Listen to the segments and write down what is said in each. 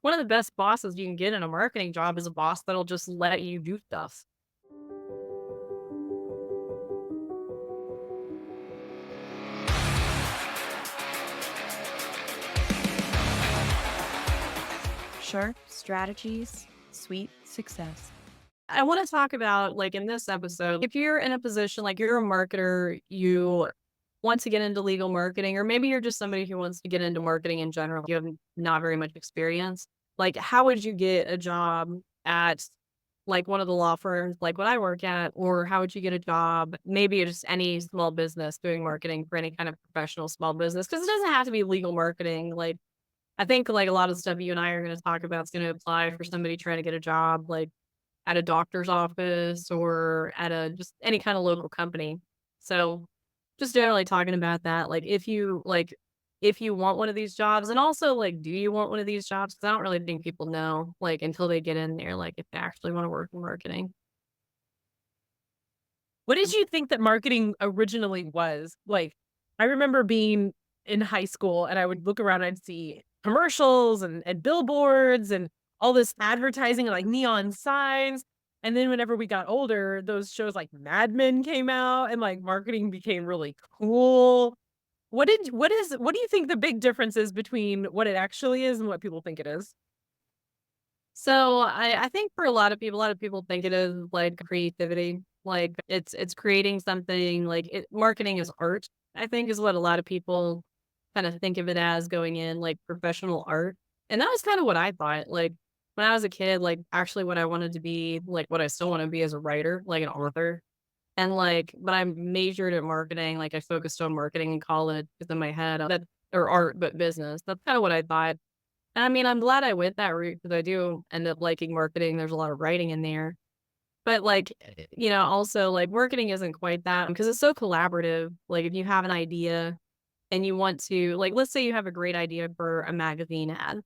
one of the best bosses you can get in a marketing job is a boss that'll just let you do stuff. Sharp strategies, sweet success. I want to talk about, like, in this episode, if you're in a position like you're a marketer, you want to get into legal marketing, or maybe you're just somebody who wants to get into marketing in general, you have not very much experience. Like, how would you get a job at like one of the law firms, like what I work at, or how would you get a job, maybe just any small business doing marketing for any kind of professional small business? Because it doesn't have to be legal marketing. Like, I think like a lot of the stuff you and I are going to talk about is going to apply for somebody trying to get a job, like at a doctor's office or at a just any kind of local company. So just generally talking about that, like if you want one of these jobs, and also like, do you want one of these jobs? Because I don't really think people know, like, until they get in there, like if they actually want to work in marketing. What did you think that marketing originally was? Like, I remember being in high school and I would look around and I'd see commercials and billboards and all this advertising and like neon signs. And then whenever we got older, those shows like Mad Men came out and like marketing became really cool. What do you think the big difference is between what it actually is and what people think it is? So I think for a lot of people think it is like creativity. Like it's creating something, like marketing is art, I think is what a lot of people kind of think of it as, going in like professional art. And that was kind of what I thought. Like when I was a kid, like actually what I wanted to be, like what I still want to be as a writer, like an author. And like, but I majored in marketing, like I focused on marketing in college because in my head that or art, but business. That's kind of what I thought. And I mean, I'm glad I went that route because I do end up liking marketing. There's a lot of writing in there. But like, also like marketing isn't quite that because it's so collaborative. Like if you have an idea and you want to, like, let's say you have a great idea for a magazine ad.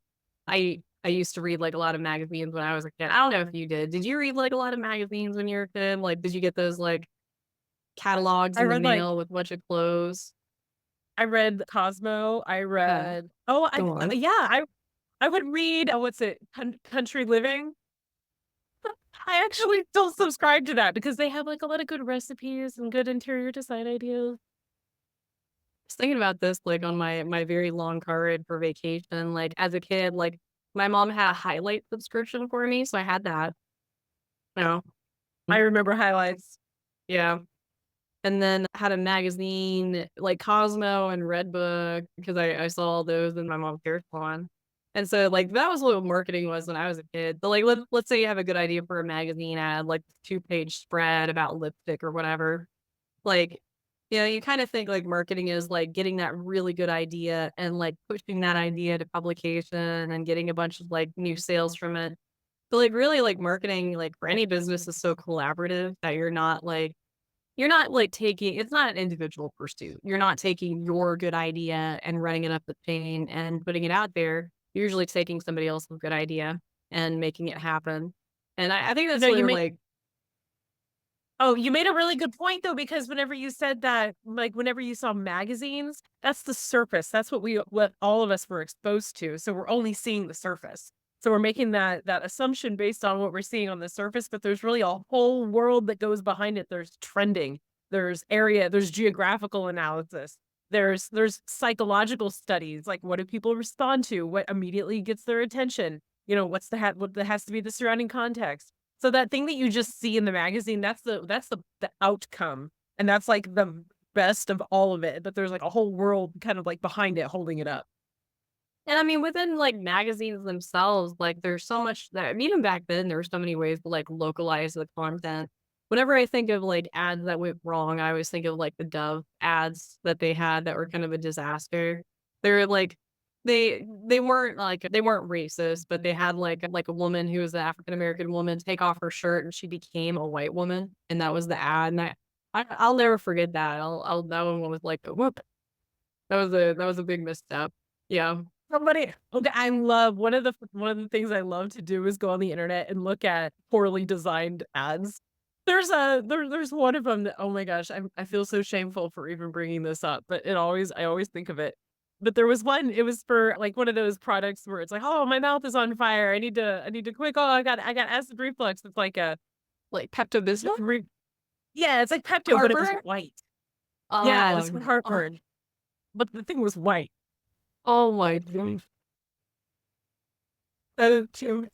I used to read like a lot of magazines when I was a kid. I don't know if you did. Did you read like a lot of magazines when you were a kid? Like, did you get those like catalogs I in the read like mail with a bunch of clothes? I read Cosmo. I Yeah. read Go on. yeah, I would read what's it? Country Living. I actually still subscribe to that because they have, like, a lot of good recipes and good interior design ideas. Was thinking about this, like, on my very long car ride for vacation, like, as a kid, like, my mom had a highlight subscription for me, so I had that, you know? I Mm. remember highlights. Yeah, and then I had a magazine, like Cosmo and Redbook, because I saw all those in my mom's hair salon, and so, like, that was what marketing was when I was a kid. So, like, let's say you have a good idea for a magazine ad, like, two-page spread about lipstick or whatever. Like, you kinda think, like, marketing is, like, getting that really good idea and, like, pushing that idea to publication and getting a bunch of, like, new sales from it. But, like, really, like, marketing, like, for any business is so collaborative that you're not, like, taking it's not an individual pursuit. You're not taking your good idea and running it up the chain and putting it out there. You're usually taking somebody else's good idea and making it happen. And I think that's No, you where, made like Oh, you made a really good point though, because whenever you said that, like, whenever you saw magazines, that's the surface. That's what all of us were exposed to. So we're only seeing the surface. So we're making that assumption based on what we're seeing on the surface, but there's really a whole world that goes behind it. There's trending, there's geographical analysis, there's psychological studies, like what do people respond to? What immediately gets their attention? What's what has to be the surrounding context. So that thing that you just see in the magazine, that's the outcome, and that's, like, the best of all of it, but there's, like, a whole world kind of, like, behind it holding it up. And I mean, within, like, magazines themselves, like, there's so much that I mean, even back then, there were so many ways to, like, localize the content. Whenever I think of, like, ads that went wrong, I always think of, like, the Dove ads that they had that were kind of a disaster. They're, like they weren't racist, but they had, like, a woman who was an African American woman take off her shirt, and she became a white woman, and that was the ad, and I'll never forget that. I'll that one was like, "Whoop." That was a big misstep. Yeah. Somebody okay, I love one of the things I love to do is go on the internet and look at poorly designed ads. There's one of them that, oh my gosh, I feel so shameful for even bringing this up, but I always think of it. But there was one, it was for like one of those products where it's like, oh, my mouth is on fire. I need to quick. Oh, I got acid reflux. It's like a, Like Pepto-Bismol? re- yeah, it's like Pepto, but it was Heartburn? white. Yeah, it was for Oh, oh, heartburn, but the thing was white. oh my goodness. That is too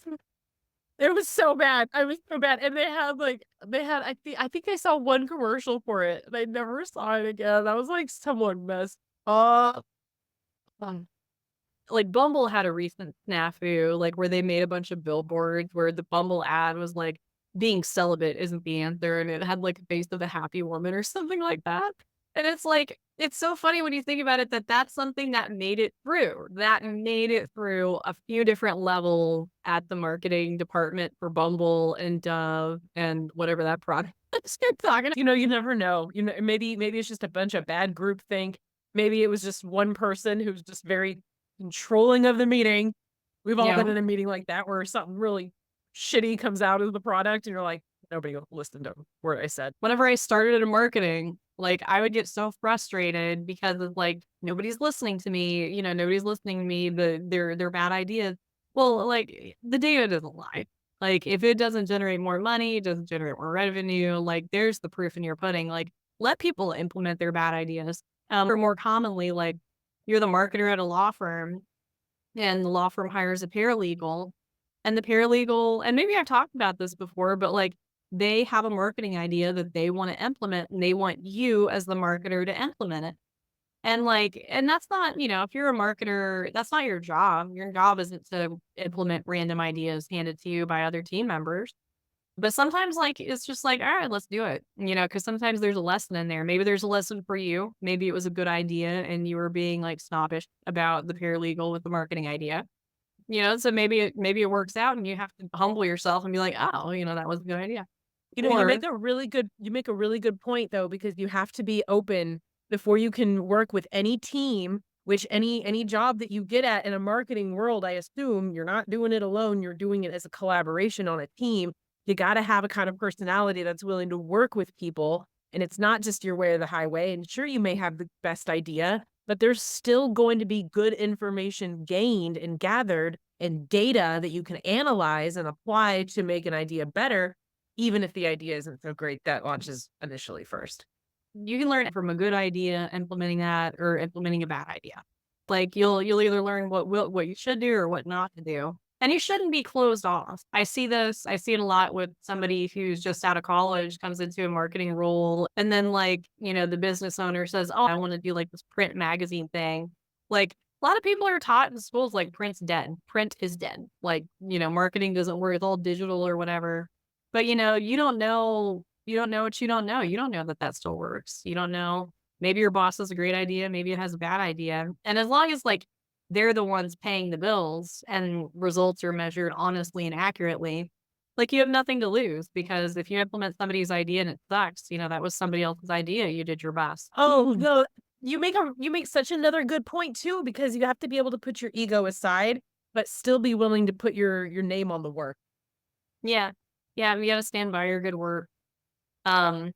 It was so bad. I was so bad. And they had I think I saw one commercial for it and I never saw it again. I was like, someone messed up. fun. Like Bumble had a recent snafu, like where they made a bunch of billboards where the Bumble ad was like being celibate isn't the answer, and it had like a face of a happy woman or something like that. And it's like it's so funny when you think about it that that's something that made it through. That made it through a few different levels at the marketing department for Bumble and Dove and whatever that product is you're talking. You know, you never know. You know, maybe it's just a bunch of bad group think. Maybe it was just one person who's just very controlling of the meeting. We've all Yeah. been in a meeting like that where something really shitty comes out of the product and you're like, nobody will listen to a word I said. Whenever I started in marketing, like I would get so frustrated because of like nobody's listening to me, nobody's listening to me, their bad ideas. Well, like the data doesn't lie. Like if it doesn't generate more money, it doesn't generate more revenue, like there's the proof in your pudding. Like let people implement their bad ideas. Or more commonly, like you're the marketer at a law firm and the law firm hires a paralegal and the paralegal and maybe I've talked about this before, but, like, they have a marketing idea that they wanna implement, and they want you as the marketer to implement it. And, like and that's not if you're a marketer, that's not your job. Your job isn't to implement random ideas handed to you by other team members. But sometimes, like, it's just like, "Alright, let's do it," because sometimes there's a lesson in there. Maybe there's a lesson for you. Maybe it was a good idea, and you were being, like, snobbish about the paralegal with the marketing idea. So maybe it works out and you have to humble yourself and be like, "Oh, that was a good idea." You know, Or you make a really good point though, because you have to be open before you can work with any team, which any job that you get at in a marketing world, I assume you're not doing it alone, you're doing it as a collaboration on a team. You got to have a kind of personality that's willing to work with people, and it's not just your way or the highway. And sure, you may have the best idea, but there's still going to be good information gained and gathered and data that you can analyze and apply to make an idea better, even if the idea isn't so great that launches initially first. you can learn from a good idea, implementing that or implementing a bad idea. Like you'll either learn what you should do or what not to do. And you shouldn't be closed off. I see it a lot with somebody who's just out of college, comes into a marketing role, and then like, the business owner says, "Oh, I want to do like this print magazine thing." Like a lot of people are taught in schools like print's dead. Print is dead. Like, marketing doesn't work. It's all digital or whatever. But you don't know what you don't know. You don't know that that still works. You don't know. Maybe your boss has a great idea. Maybe it has a bad idea. And as long as like they're the ones paying the bills and results are measured honestly and accurately, like you have nothing to lose because if you implement somebody's idea and it sucks, that was somebody else's idea. You did your best. Oh, no, you make such another good point too, because you have to be able to put your ego aside, but still be willing to put your name on the work. Yeah. Yeah. You got to stand by your good work. Um,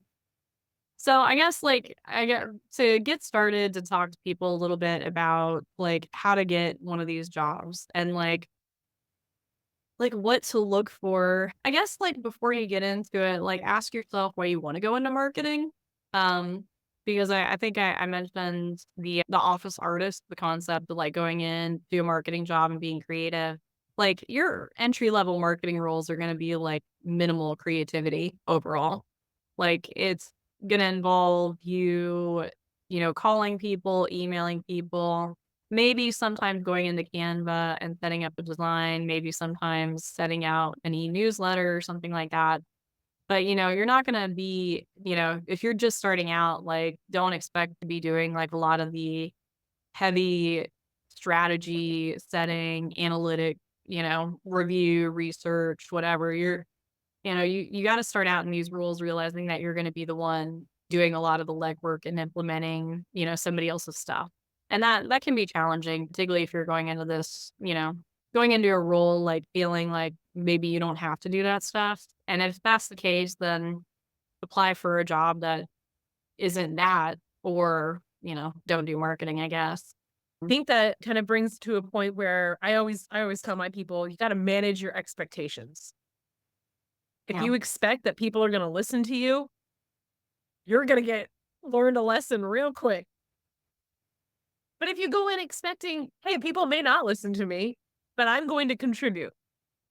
So I guess like I get to get started to talk to people a little bit about like how to get one of these jobs and like what to look for. I guess like before you get into it, like ask yourself why you want to go into marketing. Um, because I think I mentioned the office artist, the concept of like going in, do a marketing job and being creative. Like your entry level marketing roles are gonna be like minimal creativity overall. Like, it's gonna involve you, calling people, emailing people, maybe sometimes going into Canva and setting up a design, maybe sometimes setting out an e-newsletter or something like that. But, you're not gonna be if you're just starting out, like, don't expect to be doing, like, a lot of the heavy strategy setting, analytic, review, research, whatever. You got to start out in these roles realizing that you're going to be the one doing a lot of the legwork and implementing, somebody else's stuff. And that can be challenging, particularly if you're going into going into a role like feeling like maybe you don't have to do that stuff. And if that's the case, then apply for a job that isn't that or, don't do marketing, I guess. Think that kind of brings to a point where I always tell my people, you got to manage your expectations. If Yeah. you expect that people are going to listen to you, you're going to get learned a lesson real quick. But if you go in expecting, hey, people may not listen to me, but I'm going to contribute.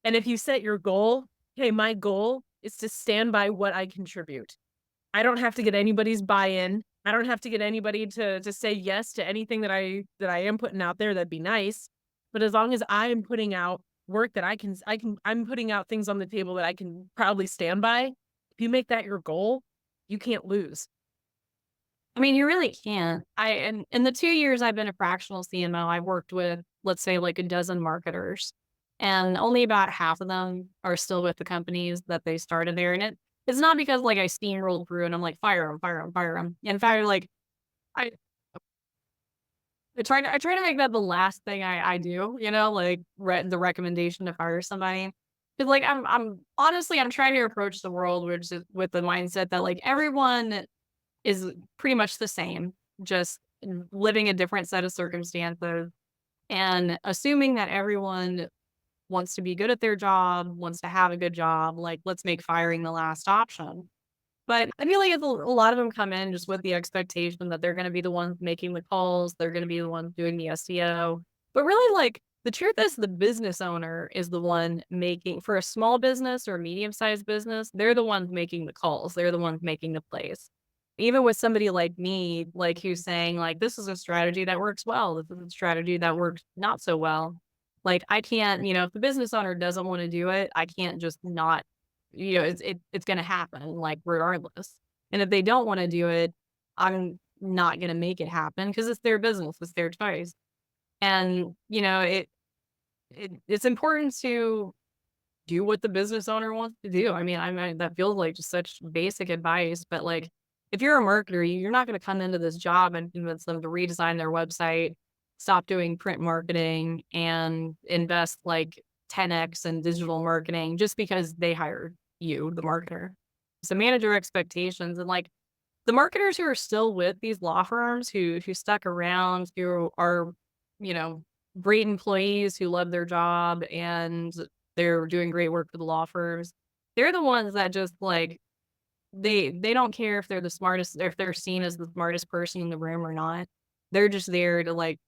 And if you set your goal, hey, my goal is to stand by what I contribute. I don't have to get anybody's buy-in. I don't have to get anybody to say yes to anything that I am putting out there. That'd be nice. But as long as I'm putting out work that I'm putting out things on the table that I can proudly stand by. If you make that your goal, you can't lose. I mean, you really can't. In the 2 years I've been a fractional CMO, I've worked with, let's say, like a dozen marketers, and only about half of them are still with the companies that they started there. And it's not because like I steamrolled through and I'm like, fire them, fire them, fire them. In fact, like I, I try to make that the last thing I do, like the recommendation to fire somebody. Because like I'm honestly I'm trying to approach the world with the mindset that like everyone is pretty much the same, just living a different set of circumstances and assuming that everyone wants to be good at their job, wants to have a good job, like let's make firing the last option. But I feel like a lot of them come in just with the expectation that they're going to be the ones making the calls, they're going to be the ones doing the SEO. But really, like the truth is, the business owner is the one making for a small business or a medium sized business. They're the ones making the calls. They're the ones making the plays. Even with somebody like me, like who's saying, like, this is a strategy that works well. This is a strategy that works not so well. Like, I can't, if the business owner doesn't want to do it, I can't just not, it's going to happen, like, regardless. And if they don't want to do it, I'm not going to make it happen because it's their business, it's their choice. And, it's important to do what the business owner wants to do. I mean, that feels like just such basic advice, but like if you're a marketer, you're not going to come into this job and convince them to redesign their website, stop doing print marketing, and invest like 10x in digital marketing just because they hired you, the marketer. So manage your expectations and like the marketers who are still with these law firms who stuck around, who are, you know, great employees who love their job and they're doing great work for the law firms. They're the ones that just like they don't care if they're the smartest or if they're seen as the smartest person in the room or not. They're just there to like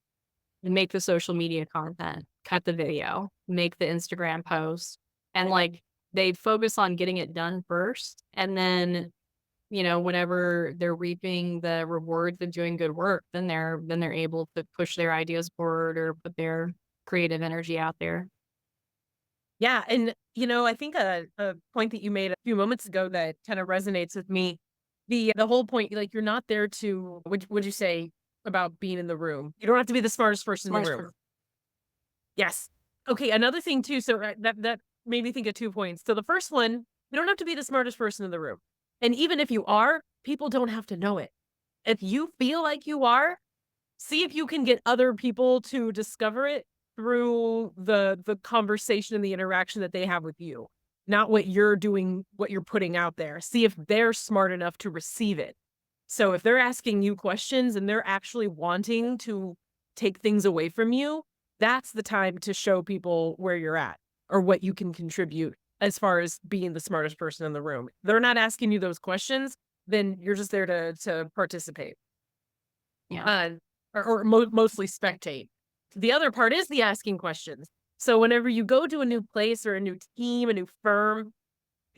make the social media content, cut the video, make the Instagram post, and like they focus on getting it done first. And then, whenever they're reaping the rewards of doing good work, then they're able to push their ideas forward or put their creative energy out there. Yeah, and, I think a point that you made a few moments ago that kind of resonates with me, the whole point, like, you're not there to would you say about being in the room? You don't have to be the smartest person in the Smartest room. person. Yes. Okay, another thing too, so, that made me think of 2 points. So the first one, you don't have to be the smartest person in the room. And even if you are, people don't have to know it. If you feel like you are, see if you can get other people to discover it through the conversation and the interaction that they have with you. Not what you're doing, what you're putting out there. See if they're smart enough to receive it. So if they're asking you questions and they're actually wanting to take things away from you, that's the time to show people where you're at or what you can contribute as far as being the smartest person in the room. They're not asking you those questions, then you're just there to participate. Yeah. Uh, or mostly spectate. The other part is the asking questions. So whenever you go to a new place or a new team, a new firm,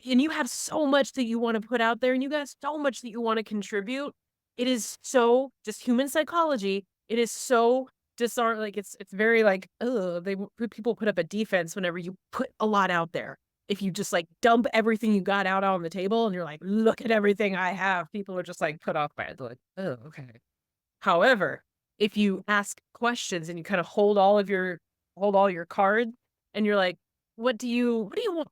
and you have so much that you want to put out there and you got so much that you want to contribute, it is so just human psychology. It is so disarm like it's very like, oh, people put up a defense whenever you put a lot out there. If you just like dump everything you got out on the table and you're like, look at everything I have, people are just like put off by it. They're like, oh, okay. However, if you ask questions and you kind of hold all your cards and you're like, what do you want?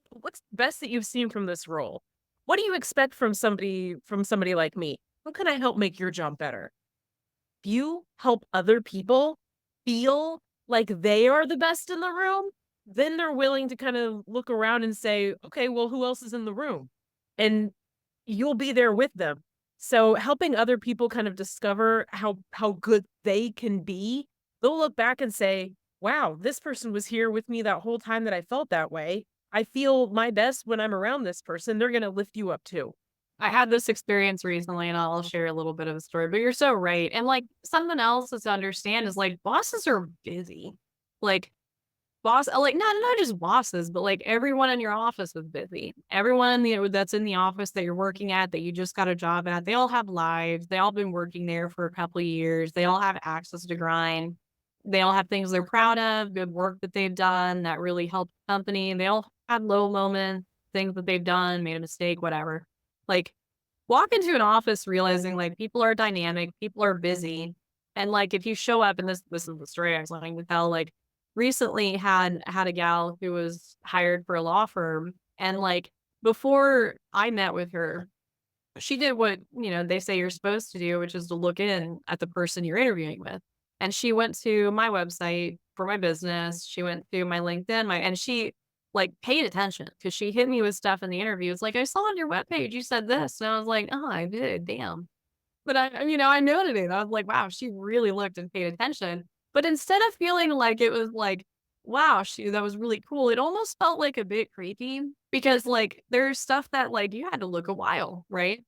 What's the best that you've seen from this role? What do you expect from somebody like me? How can I help make your job better? If you help other people feel like they are the best in the room, then they're willing to kind of look around and say, okay, well, who else is in the room? And you'll be there with them. So helping other people kind of discover how good they can be, they'll look back and say, "Wow, this person was here with me that whole time that I felt that way. I feel my best when I'm around this person." They're gonna lift you up too. I had this experience recently, and I'll share a little bit of a story, but you're so right. And like something else to understand is like bosses are busy. Like like not just bosses, but like everyone in your office is busy. Everyone in the that's in the office that you're working at, that you just got a job at, they all have lives. They all been working there for a couple of years. They all have access to grind. They all have things they're proud of, good work that they've done that really helped the company. They all had low moments, things that they've done, made a mistake, whatever. Like walk into an office realizing like people are dynamic, people are busy. And like if you show up, and this is the story I was wanting to tell, like recently had a gal who was hired for a law firm, and like before I met with her, she did what, they say you're supposed to do, which is to look in at the person you're interviewing with. And she went to my website for my business. She went to my LinkedIn, and she like paid attention because she hit me with stuff in the interview. It's like, I saw on your webpage you said this. And I was like, oh, I did. Damn. But I noted it. I was like, wow, she really looked and paid attention. But instead of feeling like it was like, wow, that was really cool, it almost felt like a bit creepy because like there's stuff that like you had to look a while, right?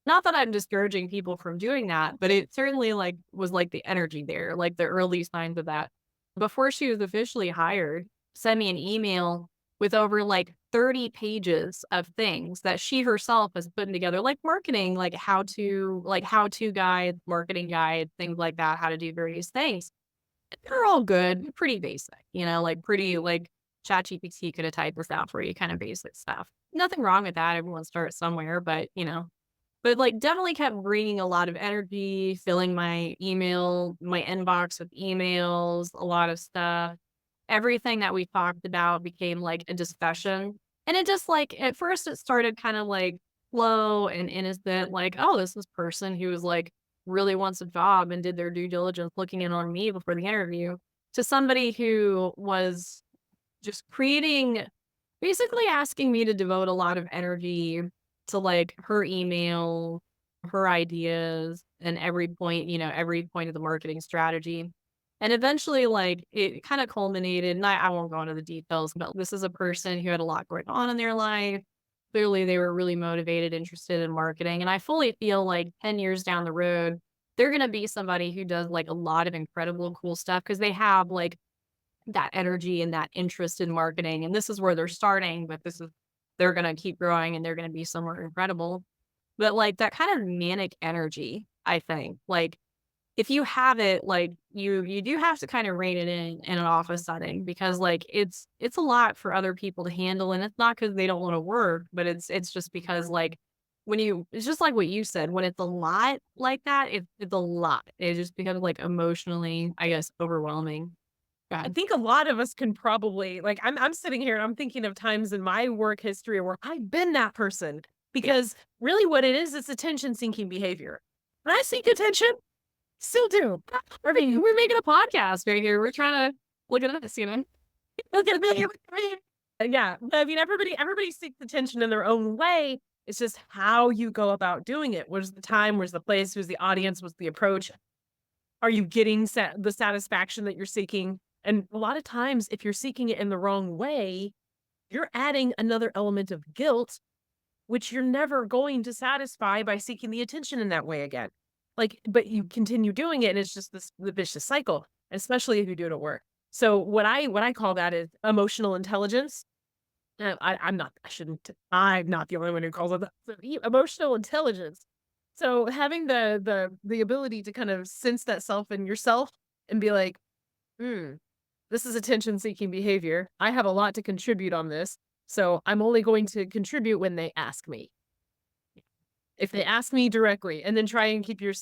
Not that I'm discouraging people from doing that, but it certainly, like, was, like, the energy there, like, the early signs of that. Before she was officially hired, sent me an email with over, like, 30 pages of things that she herself has put together, like marketing, like, how-to guides, marketing guides, things like that, how to do various things. They're all good, pretty basic, like, pretty, like, ChatGPT could have typed this out for you, kinda basic stuff. Nothing wrong with that, everyone starts somewhere, but, like, definitely kept bringing a lot of energy, filling my inbox with emails, a lot of stuff. Everything that we talked about became, like, a discussion, and it just, like at first, it started kinda, like, slow and innocent, like, "Oh, this person who was, like, really wants a job and did their due diligence looking in on me before the interview," to somebody who was just creating basically asking me to devote a lot of energy to, like, her email, her ideas, and every point of the marketing strategy. And eventually, like, it kinda culminated, and I won't go into the details, but this is a person who had a lot going on in their life. Clearly, they were really motivated, interested in marketing, and I fully feel like 10 years down the road, they're gonna be somebody who does, like, a lot of incredible cool stuff because they have, like, that energy and that interest in marketing, and this is where they're starting, but they're gonna keep growing and they're gonna be somewhere incredible. But, like, that kind of manic energy, I think, like, if you have it, like, you do have to kinda rein it in an office setting because, like, it's a lot for other people to handle, and it's not because they don't wanna work, but it's just because, like, it's just like what you said, when it's a lot like that, it's a lot. It just becomes, like, emotionally, I guess, overwhelming. I God. think a lot of us can probably like I'm sitting here and I'm thinking of times in my work history where I've been that person because really what it is, it's attention seeking behavior. And I seek attention, still do. I mean, we're making a podcast right here. We're trying to look at us. Look at me. Yeah, I mean everybody seeks attention in their own way. It's just how you go about doing it. Where's the time? Where's the place? Who's the audience? What's the approach? Are you getting the satisfaction that you're seeking? And a lot of times, if you're seeking it in the wrong way, you're adding another element of guilt, which you're never going to satisfy by seeking the attention in that way again. Like, but you continue doing it, and it's just the vicious cycle, especially if you do it at work. So what I call that is emotional intelligence. I'm not. I shouldn't. I'm not the only one who calls it that. So, emotional intelligence. So having the ability to kind of sense that self in yourself and be like, hmm, this is attention seeking behavior. I have a lot to contribute on this. So I'm only going to contribute when they ask me. If they ask me directly, and then try and keep your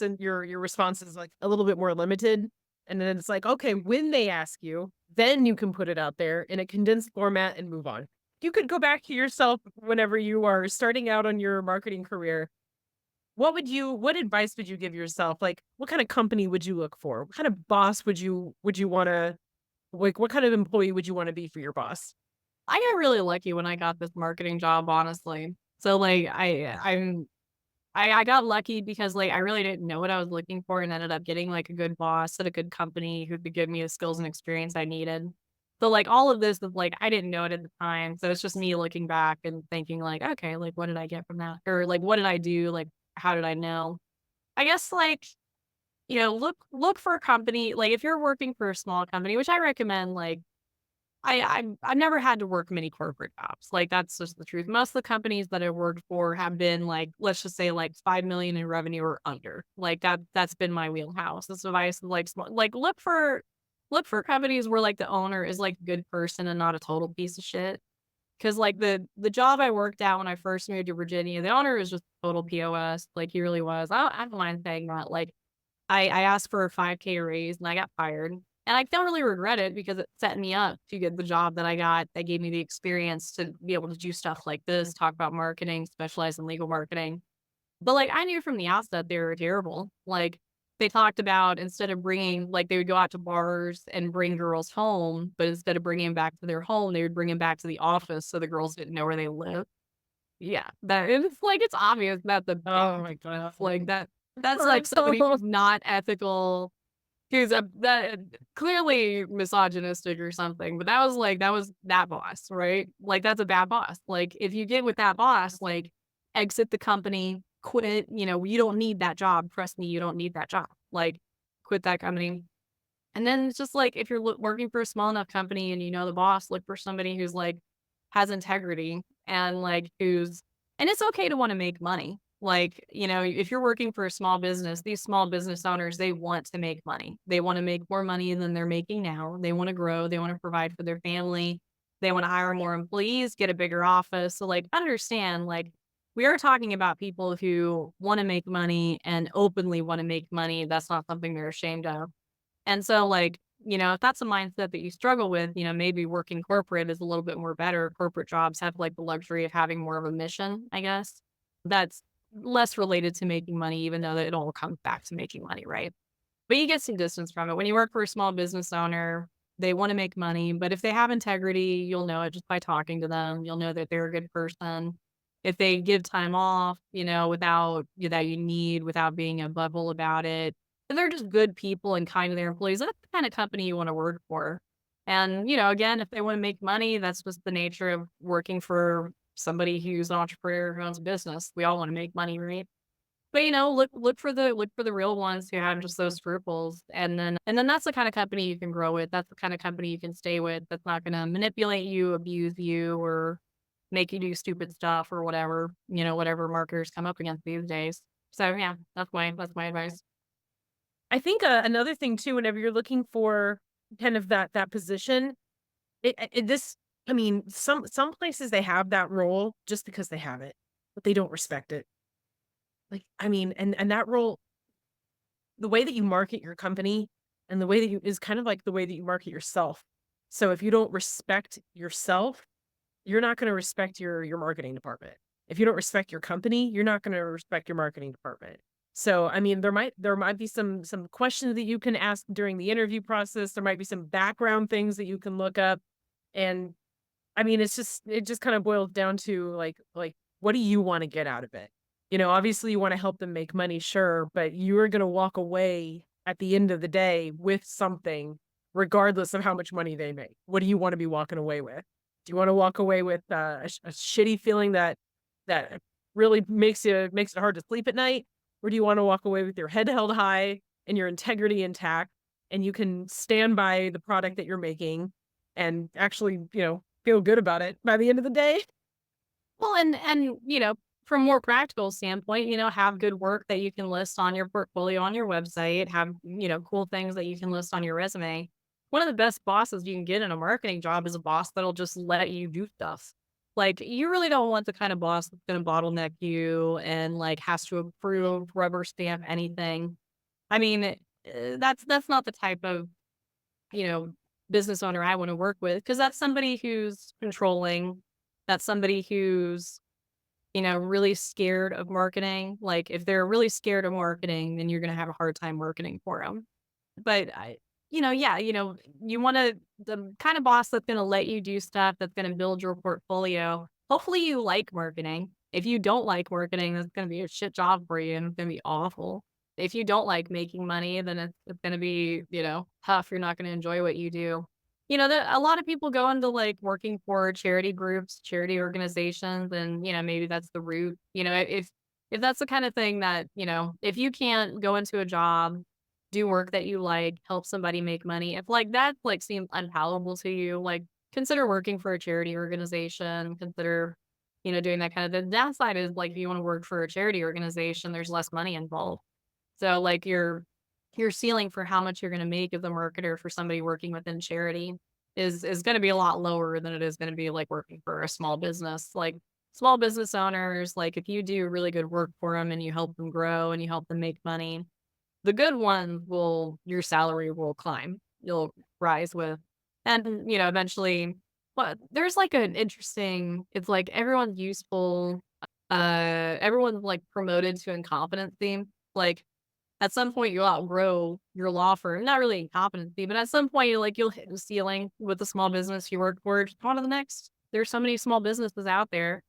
responses like a little bit more limited. And then it's like, okay, when they ask you, then you can put it out there in a condensed format and move on. You could go back to yourself whenever you are starting out on your marketing career. What advice would you give yourself? Like, what kind of company would you look for? What kind of boss would you wanna like, what kind of employee would you wanna be for your boss? I got really lucky when I got this marketing job, honestly. So, like, I got lucky because, like, I really didn't know what I was looking for and ended up getting, like, a good boss at a good company who could give me the skills and experience I needed. So, like, all of this is, like, I didn't know it at the time, so it's just me looking back and thinking, like, "Okay, like, what did I get from that?" Or, like, "What did I do?" Like, "How did I know?" I guess, like, look for a company like, if you're working for a small company, which I recommend, like, I've never had to work many corporate jobs, like, that's just the truth. Most of the companies that I worked for have been, like, let's just say, like, 5 million in revenue or under. Like, that's been my wheelhouse. That's why I said, like, small like, look for companies where, like, the owner is, like, a good person and not a total piece of shit. Because like, the job I worked at when I first moved to Virginia, the owner was just total POS, like, he really was. I don't mind saying that, like, I asked for a 5K raise and I got fired. And I don't really regret it because it set me up to get the job that I got that gave me the experience to be able to do stuff like this, talk about marketing, specialize in legal marketing. But like I knew from the outset they were terrible. Like they talked about instead of bringing, like they would go out to bars and bring girls home, but instead of bringing them back to their home, they would bring them back to the office so the girls didn't know where they lived. Yeah, that it's like it's obvious that's a bad Oh my god. stuff like that. That's like somebody who's not ethical, who's a that clearly misogynistic or something. But that was that boss, right? Like that's a bad boss. Like if you get with that boss, like exit the company, quit. You know, you don't need that job. Trust me, you don't need that job. Like quit that company. And then it's just like if you're working for a small enough company and you know the boss, look for somebody who's like has integrity and like who's and it's okay to want to make money. Like, if you're working for a small business, these small business owners, they want to make money. They want to make more money than they're making now. They want to grow, they want to provide for their family. They want to hire more employees, get a bigger office. So like understand like we are talking about people who want to make money and openly want to make money. That's not something they're ashamed of. And so, like, if that's a mindset that you struggle with, maybe working corporate is a little bit more better. Corporate jobs have like the luxury of having more of a mission, I guess. That's less related to making money, even though it all comes back to making money, right? But you get some distance from it. When you work for a small business owner, they want to make money, but if they have integrity, you'll know it just by talking to them. You'll know that they're a good person. If they give time off, without that you need, without being a bubble about it, and they're just good people and kind to their employees, that's the kind of company you want to work for. And, again, if they want to make money, that's just the nature of working for somebody who's an entrepreneur who owns a business. We all want to make money, right? But, look for the real ones who have just those scruples, and then that's the kind of company you can grow with. That's the kind of company you can stay with. That's not going to manipulate you, abuse you, or make you do stupid stuff or whatever. Whatever marketers come up against these days. So yeah, that's my advice. I think, another thing too, whenever you're looking for kind of that position, this I mean, some places they have that role just because they have it, but they don't respect it. Like, I mean, and that role, the way that you market your company and the way that you is kind of like the way that you market yourself. So if you don't respect yourself, you're not gonna respect your marketing department. If you don't respect your company, you're not gonna respect your marketing department. So, I mean, there might be some questions that you can ask during the interview process. There might be some background things that you can look up. And I mean, it just kind of boils down to like what do you want to get out of it? Obviously you want to help them make money, sure, but you are going to walk away at the end of the day with something regardless of how much money they make. What do you want to be walking away with? Do you want to walk away with a shitty feeling that really makes it hard to sleep at night, or do you want to walk away with your head held high and your integrity intact, and you can stand by the product that you're making and actually, feel good about it by the end of the day? Well, and from a more practical standpoint, have good work that you can list on your portfolio on your website, have, cool things that you can list on your resume. One of the best bosses you can get in a marketing job is a boss that'll just let you do stuff. Like you really don't want the kind of boss that's going to bottleneck you and like has to approve, rubber stamp anything. I mean, that's not the type of, you know, business owner I want to work with because that's somebody who's controlling. That's somebody who's really scared of marketing. Like, if they're really scared of marketing, then you're gonna have a hard time marketing for them. But yeah, you wanna the kind of boss that's gonna let you do stuff that's gonna build your portfolio. Hopefully, you like marketing. If you don't like marketing, that's gonna be a shit job for you and it's gonna be awful. If you don't like making money, then it's gonna be, tough. You're not gonna enjoy what you do. A lot of people go into like working for charity groups, charity organizations, and maybe that's the route. If that's the kind of thing that, if you can't go into a job, do work that you like, help somebody make money, if like that like seems unpalatable to you, like consider working for a charity organization, consider doing that kind of the downside is, like, if you wanna work for a charity organization, there's less money involved. So, like, your ceiling for how much you're gonna make as a marketer for somebody working within charity is gonna be a lot lower than it is gonna be, like, working for a small business. Like, small business owners, like, if you do really good work for them and you help them grow and you help them make money, the good ones will your salary will climb. You'll rise with and, eventually there's like an interesting it's like everyone's useful, everyone's like promoted to incompetency. Like at some point you'll outgrow your law firm. Not really incompetency, but at some point you'll hit the ceiling with the small business you work for. Just on to the next. There's so many small businesses out there.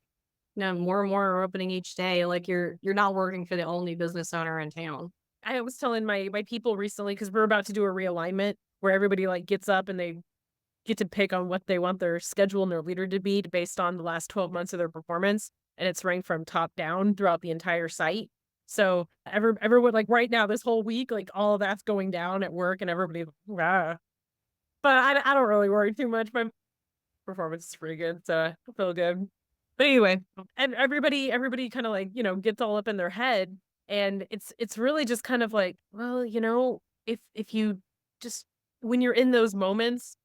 More and more are opening each day. Like you're not working for the only business owner in town. I was telling my people recently because we're about to do a realignment where everybody like gets up and they get to pick on what they want their schedule and their leader to be based on the last 12 months of their performance. And it's ranked from top down throughout the entire site. So everyone like right now, this whole week, like all of that's going down at work and everybody, ah. But I don't really worry too much. My performance is pretty good. So I feel good. But anyway, and everybody kind of like, gets all up in their head. And it's really just kind of like, well, if you just when you're in those moments,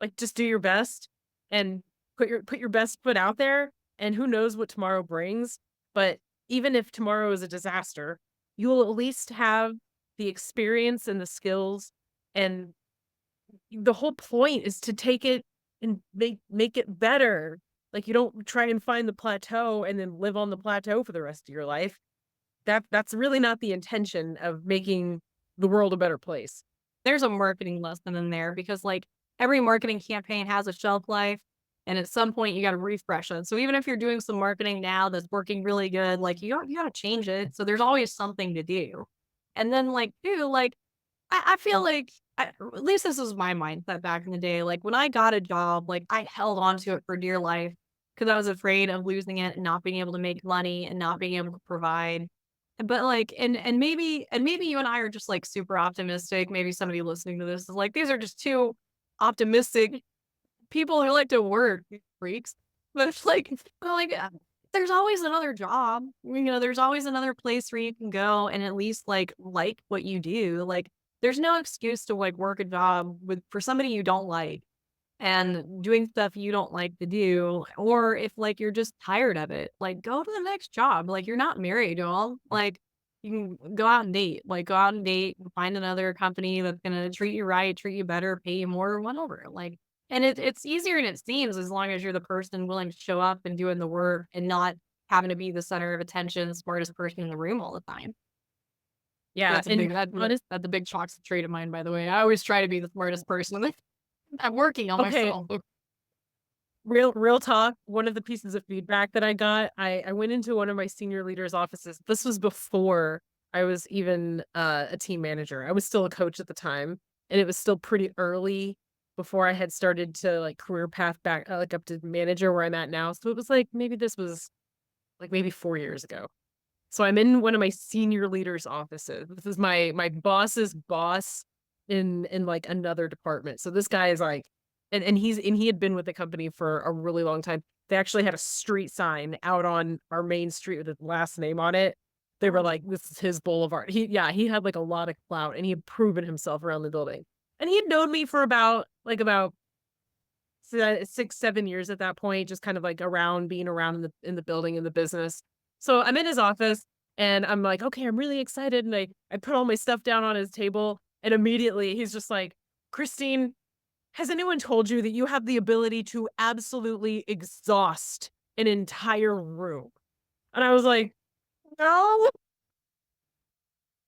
like, just do your best and put your best foot out there, and who knows what tomorrow brings, but even if tomorrow is a disaster, you will at least have the experience and the skills, and the whole point is to take it and make it better. Like, you don't try and find the plateau and then live on the plateau for the rest of your life. That's really not the intention of making the world a better place. There's a marketing lesson in there because like every marketing campaign has a shelf life and at some point you got to refresh it. So even if you're doing some marketing now that's working really good, like you got to change it. So there's always something to do. And then like, too, like I feel like at least this was my mindset back in the day. Like when I got a job, like I held on to it for dear life because I was afraid of losing it and not being able to make money and not being able to provide. But like, and maybe you and I are just like super optimistic. Maybe somebody listening to this is like, these are just two optimistic people who like to work, freaks. But it's like, there's always another job. There's always another place where you can go and at least like what you do. Like, there's no excuse to like work a job with for somebody you don't like and doing stuff you don't like to do, or if like you're just tired of it, like go to the next job. Like you're not married, y'all. Like you can go out and date, find another company that's gonna treat you right, treat you better, pay you more, whatever. Like, and it's easier than it seems as long as you're the person willing to show up and doing the work and not having to be the center of attention, smartest person in the room all the time. Yeah, That's a and big that's a big toxic trait of mine, by the way. I always try to be the smartest person. I'm working on okay, myself. real talk, one of the pieces of feedback that I got, I went into one of my senior leaders' offices. This was before I was even, a team manager. I was still a coach at the time, and it was still pretty early before I had started to, like, career path back, like, up to manager where I'm at now. So it was, like, maybe this was, like, maybe 4 years ago. So I'm in one of my senior leaders' offices. This is my boss's boss in, like, another department. So this guy is, like and he had been with the company for a really long time. They actually had a street sign out on our main street with his last name on it. They were like, "This is his boulevard." He had, like, a lot of clout, and he had proven himself around the building. And he had known me for about 6, 7 years at that point, just kind of, like, being around in the building, in the business. So I'm in his office, and I'm like, "Okay, I'm really excited," and I put all my stuff down on his table, and immediately he's just like, "Kristine, has anyone told you that you have the ability to absolutely exhaust an entire room?" And I was like, "No,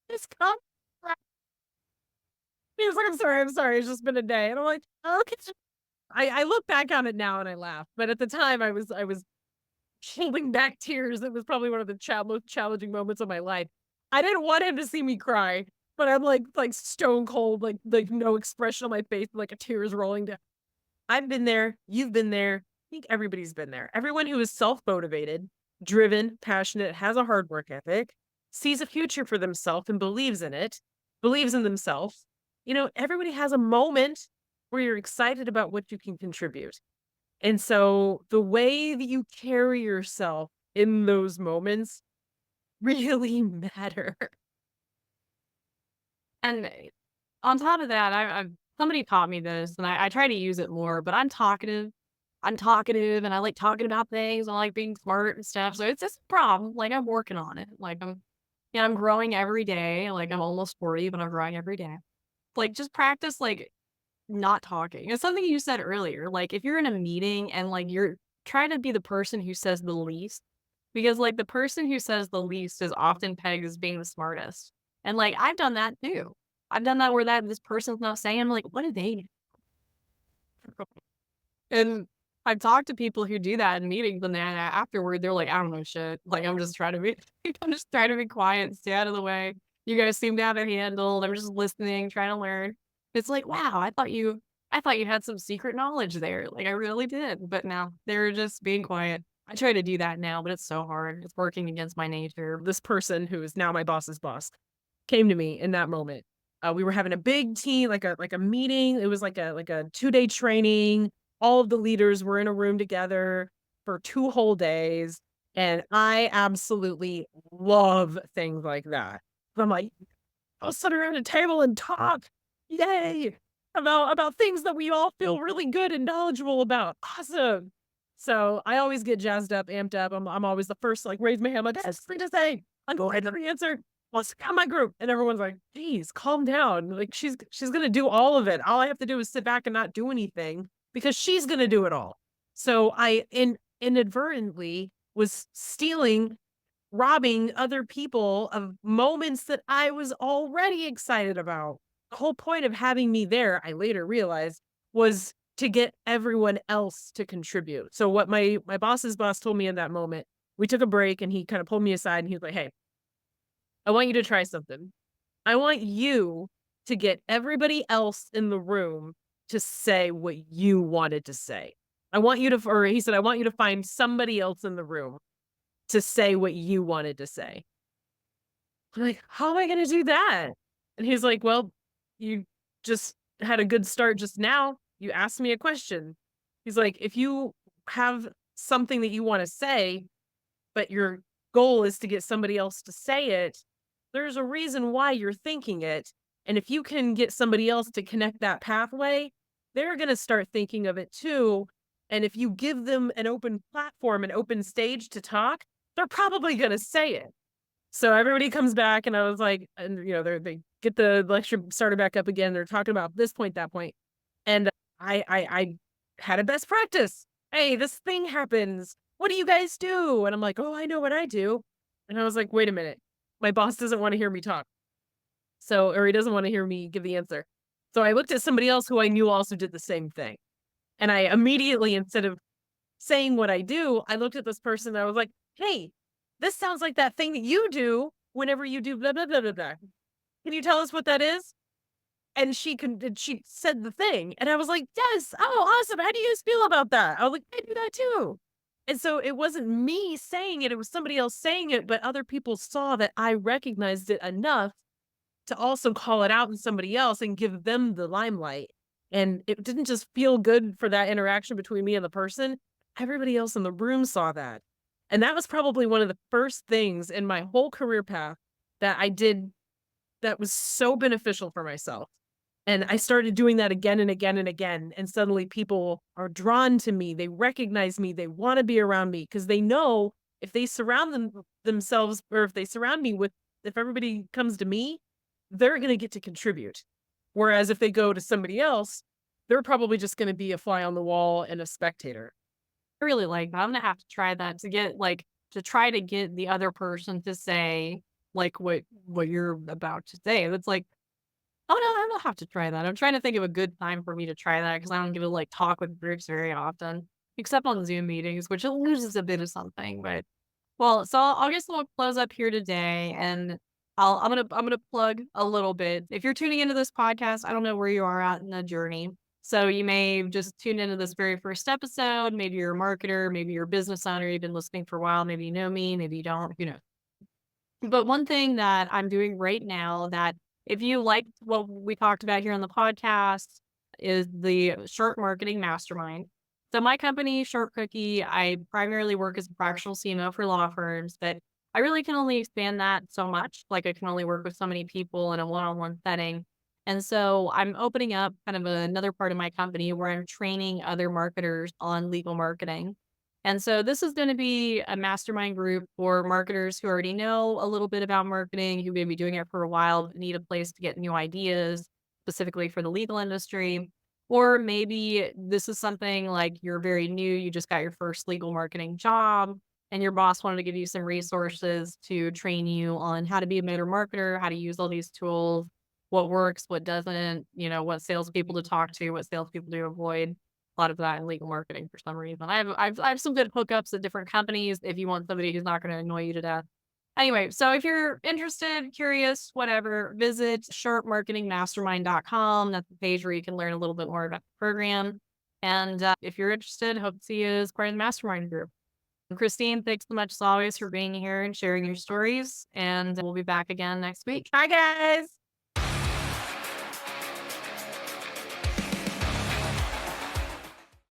it's come." He was like, I'm sorry, it's just been a day." And I'm like, "Okay." I look back on it now and I laugh, but at the time I was holding back tears. It was probably one of the most challenging moments of my life. I didn't want him to see me cry, but I'm like stone cold, like no expression on my face, like a tear is rolling down. I've been there. You've been there. I think everybody's been there. Everyone who is self motivated, driven, passionate, has a hard work ethic, sees a future for themselves and believes in it, believes in themselves. Everybody has a moment where you're excited about what you can contribute. And so the way that you carry yourself in those moments really matter. And on top of that, I've somebody taught me this, and I try to use it more, but I'm talkative. I'm talkative, and I like talking about things. I like being smart and stuff, so it's just a problem. Like, I'm working on it. Like, I'm growing every day. Like, I'm almost 40, but I'm growing every day. Like, just practice, like, not talking. It's something you said earlier. Like, if you're in a meeting and, like, you're trying to be the person who says the least, because, like, the person who says the least is often pegged as being the smartest. And, like, I've done that too. I've done that where this person's not saying, I'm like, "What do they know?" And I've talked to people who do that in meetings, and then afterward, they're like, "I don't know shit. Like, I'm just trying to be I'm just trying to be quiet and stay out of the way. You guys seem to have it handled. I'm just listening, trying to learn." It's like, "Wow, I thought you had some secret knowledge there. Like, I really did." But no, they're just being quiet. I try to do that now, but it's so hard. It's working against my nature. This person who is now my boss's boss came to me in that moment. We were having a big team, like a meeting. It was like a 2-day training. All of the leaders were in a room together for 2 whole days, and I absolutely love things like that. I'm like, I'll sit around a table and talk. Yay! About things that we all feel really good and knowledgeable about. Awesome. So I always get jazzed up, amped up. I'm always the first to like raise my hand, like, "Yes, free to say." I go ahead and answer. Let's count my group. And everyone's like, geez, calm down. Like she's gonna do all of it. All I have to do is sit back and not do anything because she's gonna do it all. So I inadvertently was robbing other people of moments that I was already excited about. The whole point of having me there, I later realized, was to get everyone else to contribute. So what my boss's boss told me in that moment, we took a break and he kind of pulled me aside and he was like, "Hey, I want you to try something. I want you to get everybody else in the room to say what you wanted to say. I want you to," or he said, "I want you to find somebody else in the room to say what you wanted to say." I'm like, "How am I gonna do that?" And he's like, "Well, you just had a good start just now. You asked me a question." He's like, "If you have something that you wanna say, but your goal is to get somebody else to say it, there's a reason why you're thinking it. And if you can get somebody else to connect that pathway, they're going to start thinking of it too. And if you give them an open platform, an open stage to talk, they're probably going to say it." So everybody comes back, and I was like, and they get the lecture started back up again. They're talking about this point, that point, and I had a best practice. "Hey, this thing happens. What do you guys do?" And I'm like, "Oh, I know what I do." And I was like, "Wait a minute. My boss doesn't want to hear me talk. So, or he doesn't want to hear me give the answer." So I looked at somebody else who I knew also did the same thing. And I immediately, instead of saying what I do, I looked at this person and I was like, "Hey, this sounds like that thing that you do whenever you do blah, blah, blah, blah, blah. Can you tell us what that is?" And she said the thing. And I was like, "Yes. Oh, awesome. How do you guys feel about that?" I was like, "I do that too." And so it wasn't me saying it, it was somebody else saying it, but other people saw that I recognized it enough to also call it out in somebody else and give them the limelight. And it didn't just feel good for that interaction between me and the person. Everybody else in the room saw that. And that was probably one of the first things in my whole career path that I did that was so beneficial for myself. And I started doing that again and again and again. And suddenly people are drawn to me. They recognize me. They want to be around me because they know if they surround themselves, or if they surround me with, if everybody comes to me, they're going to get to contribute. Whereas if they go to somebody else, they're probably just going to be a fly on the wall and a spectator. I really like that. I'm gonna have to try that to get like to try to get the other person to say like what you're about to say. That's like, oh no, I don't have to try that. I'm trying to think of a good time for me to try that because I don't get to like talk with groups very often. except on Zoom meetings, which it loses a bit of something. But well, so I guess we'll close up here today, and I'm gonna plug a little bit. If you're tuning into this podcast, I don't know where you are at in the journey. So you may just tune into this very first episode. Maybe you're a marketer, maybe you're a business owner, you've been listening for a while, maybe you know me, maybe you don't, who knows. But one thing that I'm doing right now that if you liked what we talked about here on the podcast is the Short Marketing Mastermind. So my company, Short Cookie, I primarily work as a fractional CMO for law firms, but I really can only expand that so much. Like I can only work with so many people in a one-on-one setting. And so I'm opening up kind of another part of my company where I'm training other marketers on legal marketing. And so this is going to be a mastermind group for marketers who already know a little bit about marketing, who may be doing it for a while, but need a place to get new ideas, specifically for the legal industry. Or maybe this is something like you're very new, you just got your first legal marketing job, and your boss wanted to give you some resources to train you on how to be a better marketer, how to use all these tools, what works, what doesn't, what salespeople to talk to, what salespeople to avoid lot of that in legal marketing for some reason. I have some good hookups at different companies if you want somebody who's not gonna annoy you to death. Anyway, so if you're interested, curious, whatever, visit sharpmarketingmastermind.com. That's the page where you can learn a little bit more about the program. And if you're interested, hope to see you as part of the mastermind group. And Kristine, thanks so much as always for being here and sharing your stories. And we'll be back again next week. Bye, guys.